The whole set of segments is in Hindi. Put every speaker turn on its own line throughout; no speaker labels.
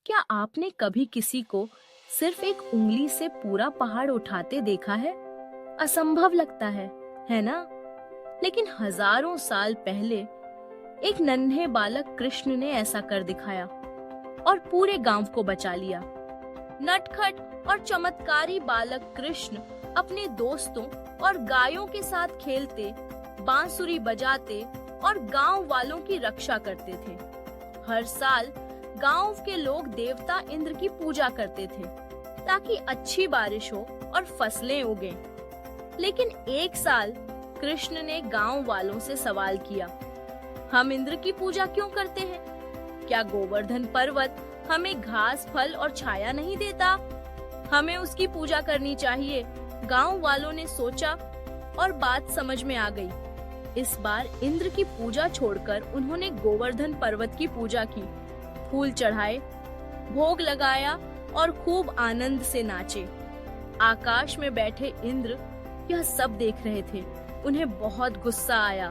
क्या आपने कभी किसी को सिर्फ एक उंगली से पूरा पहाड़ उठाते देखा है? असंभव लगता है ना? लेकिन हजारों साल पहले एक नन्हे बालक कृष्ण ने ऐसा कर दिखाया और पूरे गांव को बचा लिया। नटखट और चमत्कारी बालक कृष्ण अपने दोस्तों और गायों के साथ खेलते, बांसुरी बजाते और गांव वालों की रक्षा करते थे। हर साल गांव के लोग देवता इंद्र की पूजा करते थे ताकि अच्छी बारिश हो और फसलें उगें। लेकिन एक साल कृष्ण ने गांव वालों से सवाल किया, हम इंद्र की पूजा क्यों करते हैं? क्या गोवर्धन पर्वत हमें घास, फल और छाया नहीं देता? हमें उसकी पूजा करनी चाहिए। गांव वालों ने सोचा और बात समझ में आ गई। इस बार इंद्र की पूजा छोड़कर उन्होंने गोवर्धन पर्वत की पूजा की, फूल चढ़ाए, भोग लगाया और खूब आनंद से नाचे। आकाश में बैठे इंद्र यह सब देख रहे थे। उन्हें बहुत गुस्सा आया।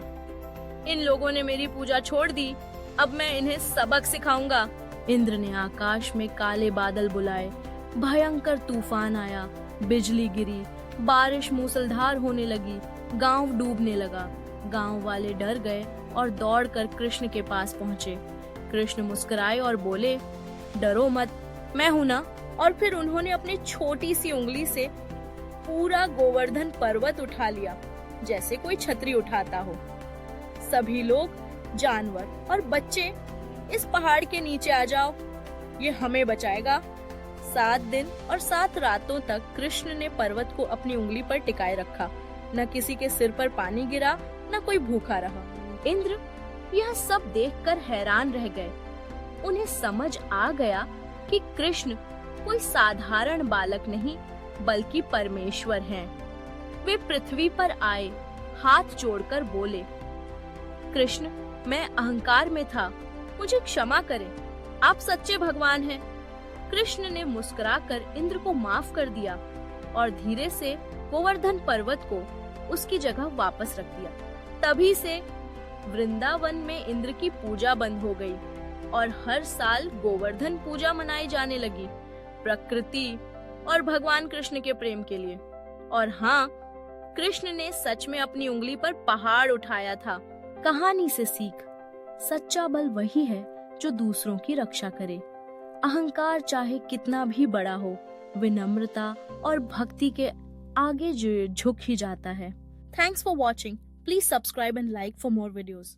इन लोगों ने मेरी पूजा छोड़ दी, अब मैं इन्हें सबक सिखाऊंगा। इंद्र ने आकाश में काले बादल बुलाए, भयंकर तूफान आया, बिजली गिरी, बारिश मूसलधार होने लगी, गांव डूबने लगा। गांव वाले डर गए और दौड़कर कृष्ण के पास पहुंचे। कृष्ण मुस्कुराए और बोले, डरो मत, मैं हूं ना। और फिर उन्होंने अपनी छोटी सी उंगली से पूरा गोवर्धन पर्वत उठा लिया, जैसे कोई छतरी उठाता हो। सभी लोग, जानवर और बच्चे इस पहाड़ के नीचे आ जाओ, ये हमें बचाएगा। 7 दिन और 7 रातों तक कृष्ण ने पर्वत को अपनी उंगली पर टिकाए रखा। न किसी के सिर पर पानी गिरा, न कोई भूखा रहा। इंद्र यह सब देखकर हैरान रह गए। उन्हें समझ आ गया कि कृष्ण कोई साधारण बालक नहीं, बल्कि परमेश्वर हैं। वे पृथ्वी पर आए, हाथ जोड़कर बोले, कृष्ण, मैं अहंकार में था, मुझे क्षमा करें, आप सच्चे भगवान हैं। कृष्ण ने मुस्कुराकर इंद्र को माफ कर दिया और धीरे से गोवर्धन पर्वत को उसकी जगह वापस रख दिया। तभी से वृंदावन में इंद्र की पूजा बंद हो गई और हर साल गोवर्धन पूजा मनाई जाने लगी, प्रकृति और भगवान कृष्ण के प्रेम के लिए। और हाँ, कृष्ण ने सच में अपनी उंगली पर पहाड़ उठाया था। कहानी से सीख, सच्चा बल वही है जो दूसरों की रक्षा करे। अहंकार चाहे कितना भी बड़ा हो, विनम्रता और भक्ति के आगे झुक ही जाता है। Thanks for watching. Please subscribe and like for more videos.